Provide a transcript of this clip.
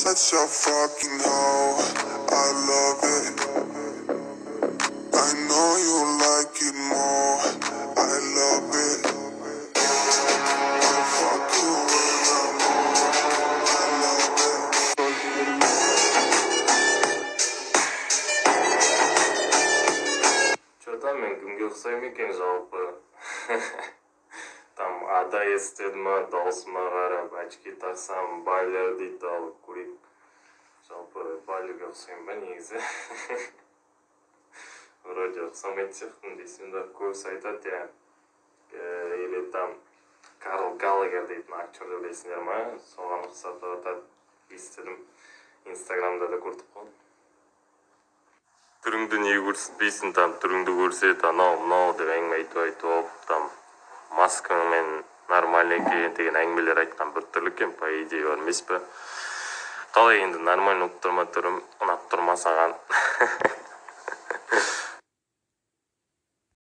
Such a fucking hoe, I love it. I know you like it more, I love it. I fuck you when I'm on, I love it. Что там мен кімге ұқсаймын екен жалпы? Там ада естеді ма, даусыма қарап, очки тақсам, байлер дейді ал көрейік. Жалпы байлерге ұқсаймын ба негізі? Вроде ұқсамайды сияқтымын дейсің да, көбісі айтады я. Или там Карл Галагер дейтін актерді білесіңдер ма? Соған ұқсатып атады, естідім. Инстаграмда да көрдік қой. Түріңді не көрсетпейсің, там түріңді көрсет, анау мынау деп әңгіме айтып там маскаңмен нормально екен деген әңгімелер айтқан біртүрлі екен, по идее бар емес пе? Қалай енді нормально ұқып тұрма түрім, ұнап тұрма саған.